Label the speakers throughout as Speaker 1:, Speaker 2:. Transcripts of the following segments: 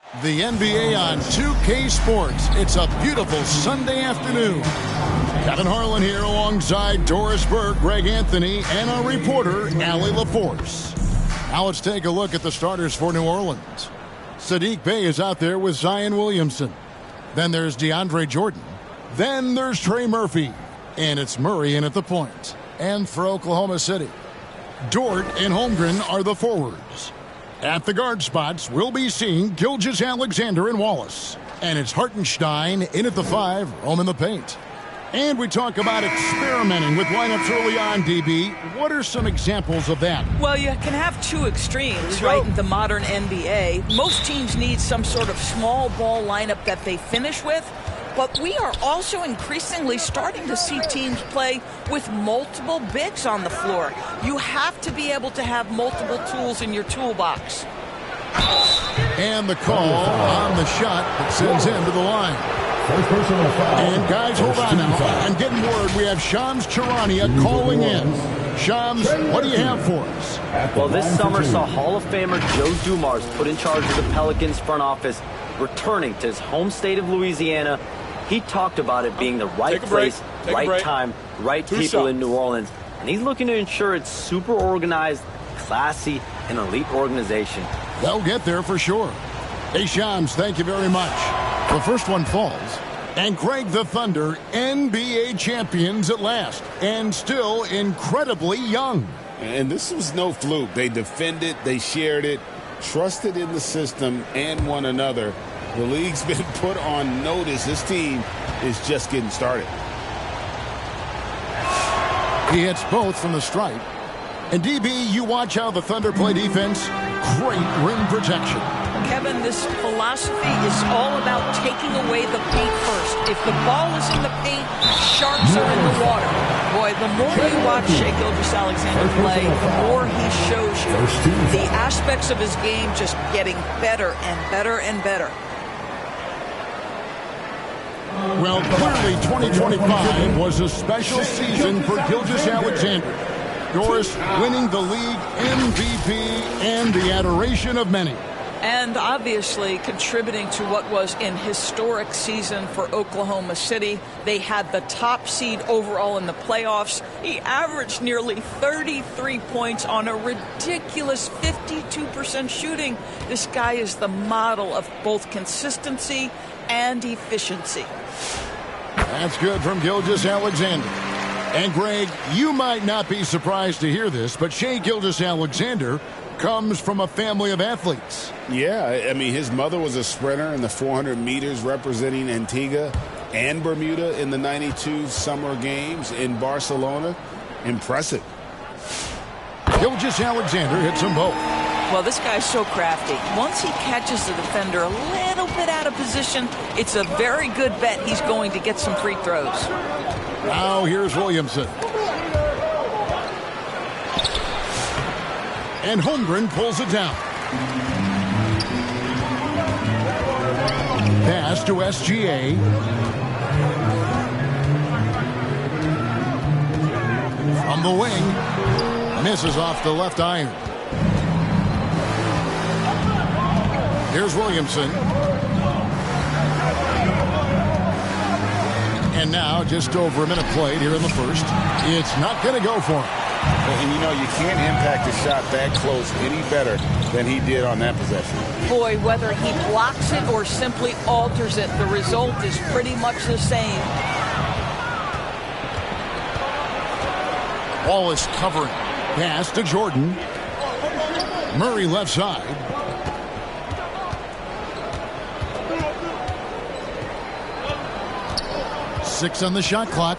Speaker 1: The NBA on 2K Sports. It's a beautiful Sunday afternoon. Kevin Harlan here alongside Doris Burke, Greg Anthony, and our reporter, Allie LaForce. Now let's take a look at the starters for New Orleans. Saddiq Bey is out there with Zion Williamson. Then there's DeAndre Jordan. Then there's Trey Murphy. And it's Murray in at the point. And for Oklahoma City, Dort and Holmgren are the forwards. At the guard spots, we'll be seeing Gilgeous-Alexander and Wallace. And it's Hartenstein in at the 5, roaming the paint. And we talk about experimenting with lineups early on, DB. What are some examples of that?
Speaker 2: Well, you can have two extremes, right, in the modern NBA. Most teams need some sort of small ball lineup that they finish with. But we are also increasingly starting to see teams play with multiple bigs on the floor. You have to be able to have multiple tools in your toolbox.
Speaker 1: And the call on the shot that sends him to the line. And guys, hold on now. I'm getting word we have Shams Charania calling in. Shams, what do you have for us?
Speaker 3: Well, this summer saw Hall of Famer Joe Dumars put in charge of the Pelicans front office, returning to his home state of Louisiana. He talked about it being the right place, right time, right people in New Orleans. And he's looking to ensure it's super organized, classy, and elite organization.
Speaker 1: They'll get there for sure. Hey, Shams, thank you very much. The first one falls. And Greg, the Thunder, NBA champions at last. And still incredibly young.
Speaker 4: And this was no fluke. They defended, they shared it, trusted in the system and one another. The league's been put on notice. This team is just getting started.
Speaker 1: He hits both from the stripe. And DB, you watch how the Thunder play defense. Great rim protection.
Speaker 2: Kevin, this philosophy is all about taking away the paint first. If the ball is in the paint, sharks are in the water. Boy, the more you watch Shai Gilgeous-Alexander play, the more he shows you the aspects of his game just getting better and better and better.
Speaker 1: Well, clearly 2025 was a special season for Gilgeous-Alexander. Doris winning the league MVP and the adoration of many.
Speaker 2: And obviously contributing to what was an historic season for Oklahoma City. They had the top seed overall in the playoffs. He averaged nearly 33 points on a ridiculous 52% shooting. This guy is the model of both consistency and efficiency.
Speaker 1: That's good from Gilgeous-Alexander. And Greg, you might not be surprised to hear this, but Shai Gilgeous-Alexander comes from a family of athletes.
Speaker 4: Yeah, I mean, his mother was a sprinter in the 400 meters representing Antigua and Bermuda in the 92 Summer Games in Barcelona. Impressive.
Speaker 1: Gilgeous-Alexander hits them both.
Speaker 2: Well, this guy's so crafty. Once he catches the defender a little bit out of position, it's a very good bet he's going to get some free throws.
Speaker 1: Now here's Williamson. And Holmgren pulls it down. Pass to SGA. From the wing. Misses off the left iron. Here's Williamson. And now just over a minute played here in the first. It's not going to go for him.
Speaker 4: And, you know, you can't impact a shot that close any better than he did on that possession.
Speaker 2: Boy, whether he blocks it or simply alters it, the result is pretty much the same.
Speaker 1: Wallace covering. Pass to Jordan. Murray left side. Six on the shot clock.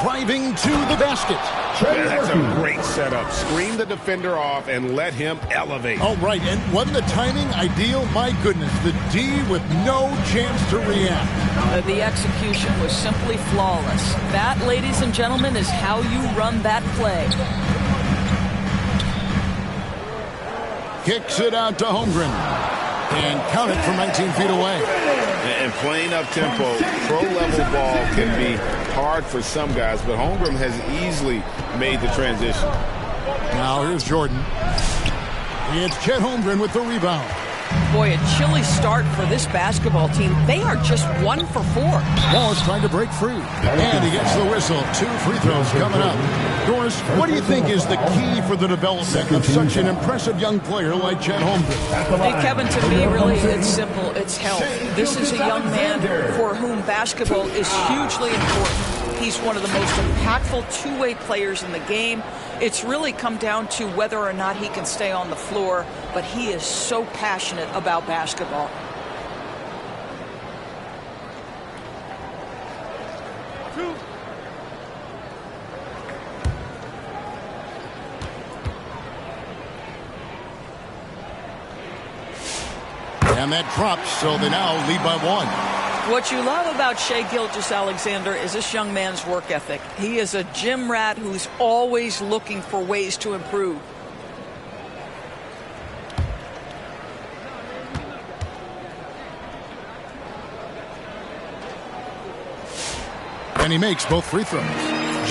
Speaker 1: Driving to the basket.
Speaker 4: That's a great setup. Screen the defender off and let him elevate.
Speaker 1: Oh, right. And wasn't the timing ideal? My goodness. The D with no chance to react.
Speaker 2: The execution was simply flawless. That, ladies and gentlemen, is how you run that play.
Speaker 1: Kicks it out to Holmgren. And count it from 19 feet away.
Speaker 4: And playing up-tempo, pro-level ball can be hard for some guys, but Holmgren has easily made the transition.
Speaker 1: Now here's Jordan. It's Chet Holmgren with the rebound.
Speaker 2: Boy, a chilly start for this basketball team. They are just 1 for 4.
Speaker 1: Wallace trying to break free. And he gets the whistle. 2 free throws coming up. Doris, what do you think is the key for the development of such an impressive young player like Chet Holmgren?
Speaker 2: Hey, Kevin, to me, really, it's simple. It's health. This is a young man for whom basketball is hugely important. He's one of the most impactful two-way players in the game. It's really come down to whether or not he can stay on the floor, but he is so passionate about basketball.
Speaker 1: And that drops, so they now lead by 1.
Speaker 2: What you love about Shai Gilgeous-Alexander is this young man's work ethic. He is a gym rat who's always looking for ways to improve.
Speaker 1: And he makes both free throws.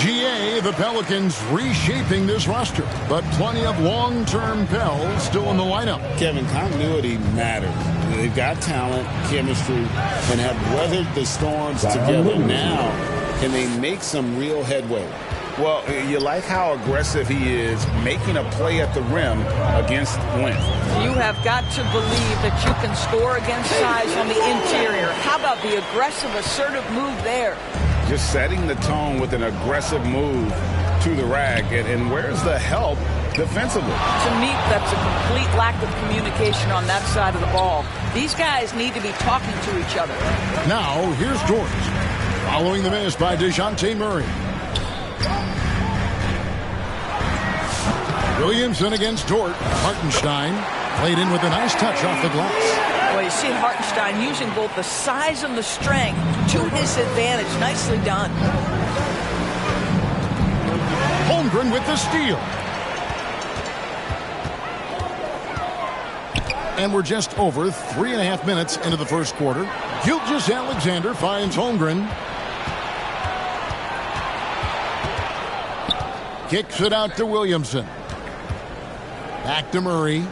Speaker 1: GA, the Pelicans reshaping this roster, but plenty of long-term Pels still in the lineup.
Speaker 4: Kevin, continuity matters. They've got talent, chemistry, and have weathered the storms together. Now, can they make some real headway? Well, you like how aggressive he is making a play at the rim against length.
Speaker 2: You have got to believe that you can score against size on the interior. How about the aggressive, assertive move there?
Speaker 4: Just setting the tone with an aggressive move to the rack. And where's the help defensively?
Speaker 2: To me, that's a complete lack of communication on that side of the ball. These guys need to be talking to each other.
Speaker 1: Now, here's George. Following the miss by DeJounte Murray. Williamson against Dort. Hartenstein played in with a nice touch off the glass.
Speaker 2: Well, you see Hartenstein using both the size and the strength to his advantage. Nicely done.
Speaker 1: Holmgren with the steal. And we're just over 3.5 minutes into the first quarter. Gilgeous-Alexander finds Holmgren. Kicks it out to Williamson. Back to Murray.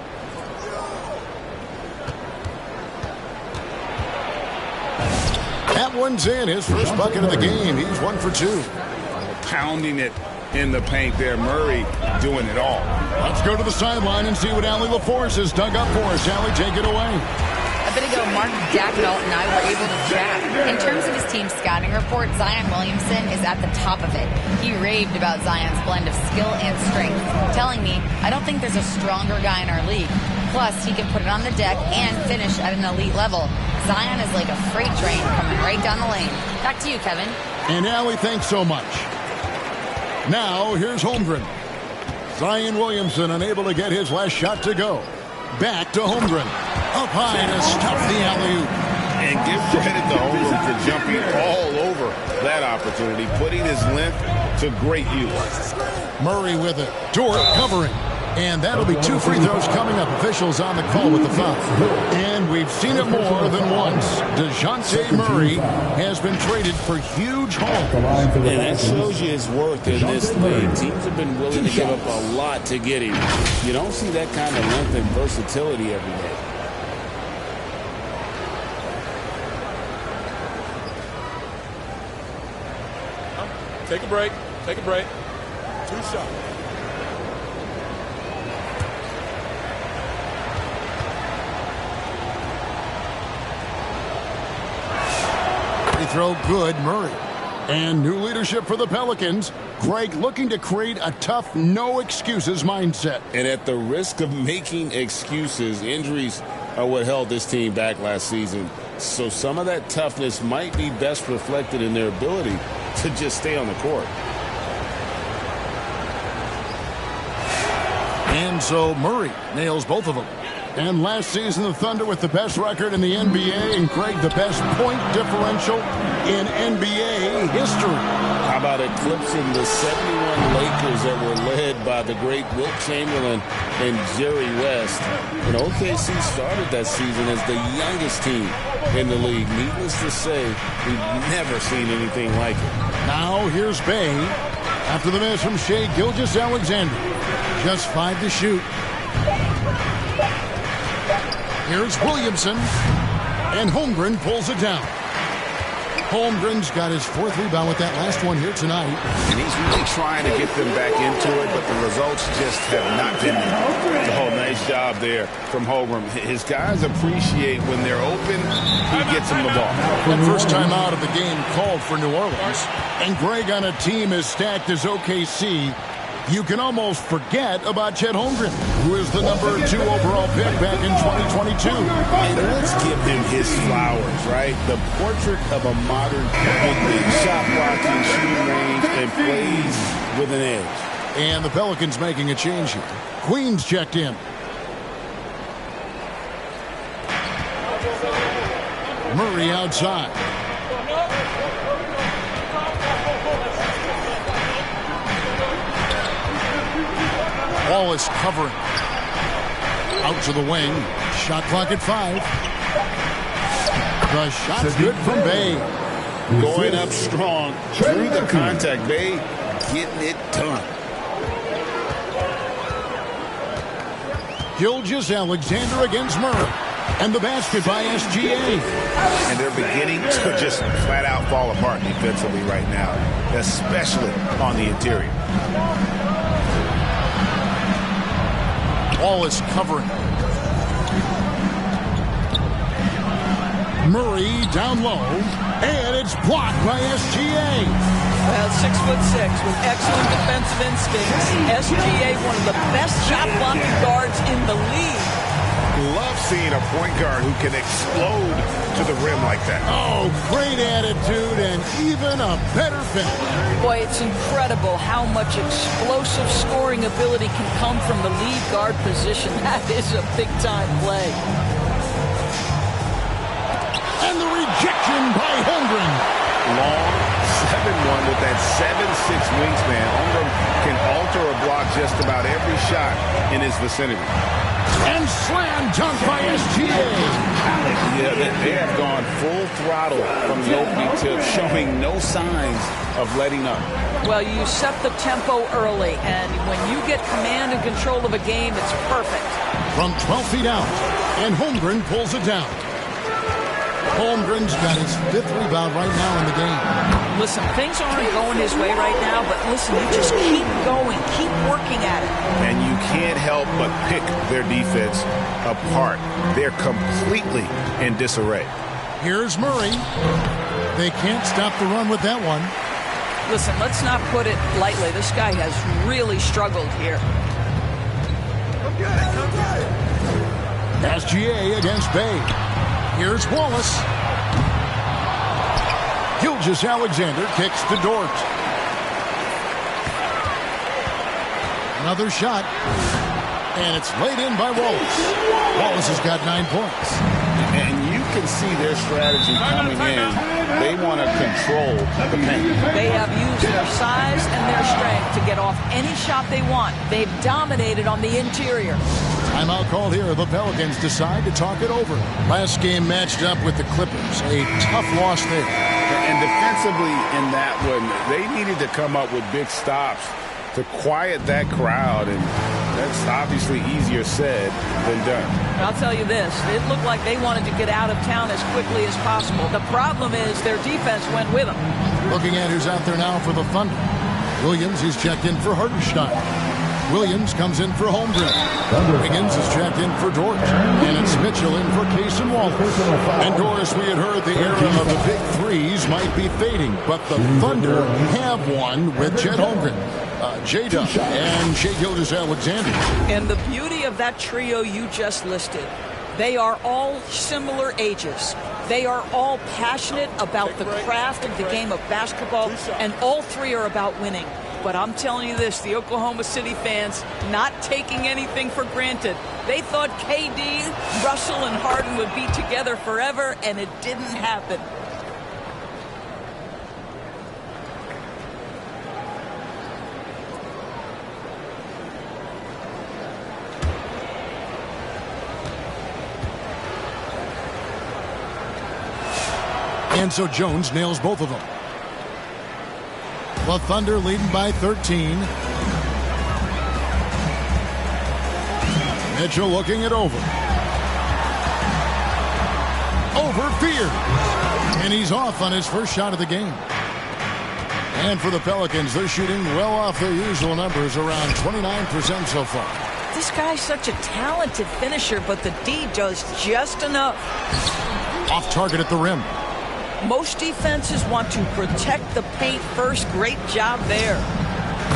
Speaker 1: That one's in. His first bucket of the game. He's 1 for 2.
Speaker 4: Pounding it in the paint there. Murray doing it all.
Speaker 1: Let's go to the sideline and see what Allie LaForce has dug up for us. Allie, take it away.
Speaker 5: A bit ago, Mark Dacknall and I were able to chat. In terms of his team's scouting report, Zion Williamson is at the top of it. He raved about Zion's blend of skill and strength, telling me, I don't think there's a stronger guy in our league. Plus, he can put it on the deck and finish at an elite level. Zion is like a freight train coming right down the lane. Back to you, Kevin.
Speaker 1: And Allie, thanks so much. Now, here's Holmgren. Zion Williamson unable to get his last shot to go. Back to Holmgren. Up high to stop the alley-oop.
Speaker 4: And give credit to Holmgren for jumping all over that opportunity, putting his length to great use.
Speaker 1: Murray with it. Dort covering. And that'll be 2 free throws coming up. Officials on the call with the foul. And we've seen it more than once. DeJounte Murray has been traded for huge hauls.
Speaker 4: And that shows you his worth in this league. Teams have been willing to give up a lot to get him. You don't see that kind of length and versatility every day.
Speaker 6: Take a break. Take a break. 2 shots.
Speaker 1: Throw good, Murray. And new leadership for the Pelicans. Greg looking to create a tough, no excuses mindset.
Speaker 4: And at the risk of making excuses, injuries are what held this team back last season. So some of that toughness might be best reflected in their ability to just stay on the court.
Speaker 1: And so Murray nails both of them. And last season, the Thunder with the best record in the NBA, and Greg, the best point differential in NBA history.
Speaker 4: How about eclipsing the 71 Lakers that were led by the great Wilt Chamberlain and Jerry West? And OKC started that season as the youngest team in the league. Needless to say, we've never seen anything like it.
Speaker 1: Now here's Bay after the miss from Shai Gilgeous-Alexander. Just 5 to shoot. Here's Williamson. And Holmgren pulls it down. Holmgren's got his 4th rebound with that last one here tonight.
Speaker 4: And he's really trying to get them back into it, but the results just have not been there. Oh, nice job there from Holmgren. His guys appreciate when they're open, he gets them the ball.
Speaker 1: And first time out of the game called for New Orleans. And Greg, on a team as stacked as OKC, you can almost forget about Chet Holmgren, who is the number 2 overall pick back in 2022.
Speaker 4: And let's give him his flowers, right? The portrait of a modern big man. Shot blocking, shooting range, and plays with an edge.
Speaker 1: And the Pelicans making a change here. Queens checked in. Murray outside. Wallace covering. Out to the wing. Shot clock at 5. The shot's good from Bay.
Speaker 4: Going up strong through the contact. Bay getting it done.
Speaker 1: Gilgeous-Alexander against Murray. And the basket by SGA.
Speaker 4: And they're beginning to just flat out fall apart defensively right now, especially on the interior.
Speaker 1: Wallace covering. Murray down low. And it's blocked by SGA.
Speaker 2: Well, 6'6" with excellent defensive instincts. SGA, one of the best shot blocking guards in the league.
Speaker 4: Love seeing a point guard who can explode to the rim like that.
Speaker 1: Oh, great attitude and even a better finish.
Speaker 2: Boy, it's incredible how much explosive scoring ability can come from the lead guard position. That is a big-time play.
Speaker 1: And the rejection by Holmgren.
Speaker 4: Long 7-1 with that 7'6" wingspan. Holmgren can alter or block just about every shot in his vicinity.
Speaker 1: And slam dunk by SGA.
Speaker 4: Yeah, they have gone full throttle from the opening tip, showing no signs of letting up.
Speaker 2: Well, you set the tempo early, and when you get command and control of a game, it's perfect.
Speaker 1: From 12 feet out, and Holmgren pulls it down. Holmgren's got his 5th rebound right now in the game.
Speaker 2: Listen, things aren't going his way right now, but listen, you just keep going, keep working at it.
Speaker 4: And you can't help but pick their defense apart. They're completely in disarray.
Speaker 1: Here's Murray. They can't stop the run with that one.
Speaker 2: Listen, let's not put it lightly. This guy has really struggled here.
Speaker 1: SGA against Bay. Here's Wallace. Gilgeous-Alexander kicks to Dort. Another shot. And it's laid in by Wallace. Wallace has got 9 points.
Speaker 4: And you can see their strategy coming in. They want to control the paint.
Speaker 2: They have used their size and their strength to get off any shot they want. They've dominated on the interior.
Speaker 1: Timeout called here. The Pelicans decide to talk it over. Last game matched up with the Clippers. A tough loss there.
Speaker 4: And defensively in that one, they needed to come up with big stops to quiet that crowd. And that's obviously easier said than done.
Speaker 2: I'll tell you this. It looked like they wanted to get out of town as quickly as possible. The problem is their defense went with them.
Speaker 1: Looking at who's out there now for the Thunder. Williams, he's checked in for Hartenstein. Williams comes in for Holmgren. Higgins is checked in for Dort. And it's Mitchell in for Case and Wallace. And Doris, we had heard the era of the big threes might be fading, but the Thunder have one with Chet Holmgren, J-Dub, and Shai Gilgeous-Alexander.
Speaker 2: And the beauty of that trio you just listed, they are all similar ages. They are all passionate about the craft of the game of basketball, and all three are about winning. But I'm telling you this, the Oklahoma City fans not taking anything for granted. They thought KD, Russell, and Harden would be together forever, and it didn't happen.
Speaker 1: And so Jones nails both of them. The Thunder leading by 13. Mitchell looking it over. over Fear. And he's off on his first shot of the game. And for the Pelicans, they're shooting well off their usual numbers, around 29% so far.
Speaker 2: This guy's such a talented finisher, but the D does just enough.
Speaker 1: Off target at the rim.
Speaker 2: Most defenses want to protect the paint first. Great job there.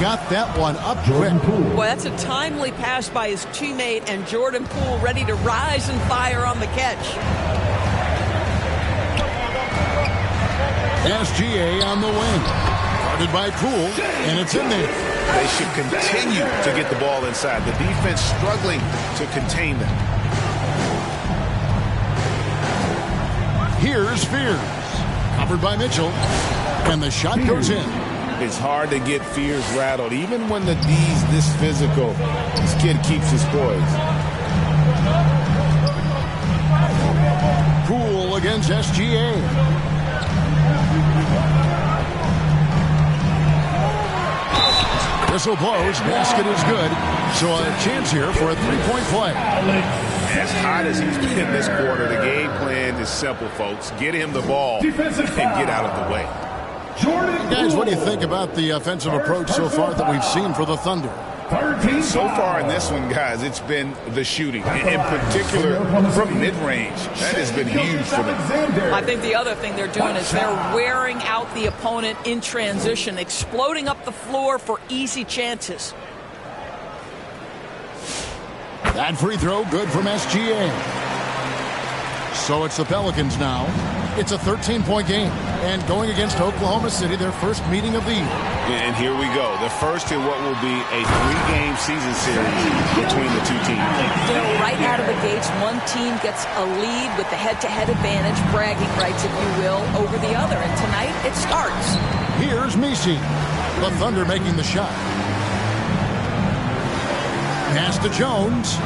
Speaker 1: Got that one up quick.
Speaker 2: Boy, that's a timely pass by his teammate, and Jordan Poole ready to rise and fire on the catch.
Speaker 1: SGA on the wing. Guarded by Poole, and it's in there.
Speaker 7: They should continue to get the ball inside. The defense struggling to contain them.
Speaker 1: Here's Fears. Covered by Mitchell. And the shot goes in.
Speaker 4: It's hard to get Fears rattled. Even when the D's this physical, this kid keeps his poise.
Speaker 1: Poole against SGA. Whistle blows. Basket is good. So a chance here for a three-point play.
Speaker 7: As hot as he's been this quarter, the game plan is simple, folks. Get him the ball and get out of the way.
Speaker 1: Guys, what do you think about the offensive approach so far that we've seen for the Thunder?
Speaker 7: So far in this one, guys, it's been the shooting, in particular from mid-range. That has been huge for them.
Speaker 2: I think the other thing they're doing is they're wearing out the opponent in transition, exploding up the floor for easy chances.
Speaker 1: That free throw good from SGA. So it's the Pelicans now. It's a 13-point game. And going against Oklahoma City, their first meeting of the year.
Speaker 7: And here we go. The first in what will be a 3-game season series between the two teams.
Speaker 2: You know, right out of the gates, one team gets a lead with the head-to-head advantage, bragging rights, if you will, over the other. And tonight, it starts.
Speaker 1: Here's Misi. The Thunder making the shot. Pass to Jones.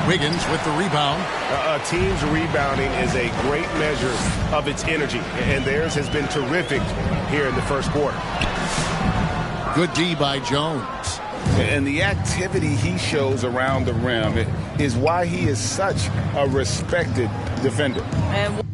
Speaker 1: Wiggins with the rebound.
Speaker 7: A team's rebounding is a great measure of its energy, and theirs has been terrific here in the first quarter.
Speaker 1: Good D by Jones.
Speaker 4: And the activity he shows around the rim is why he is such a respected defender.
Speaker 2: And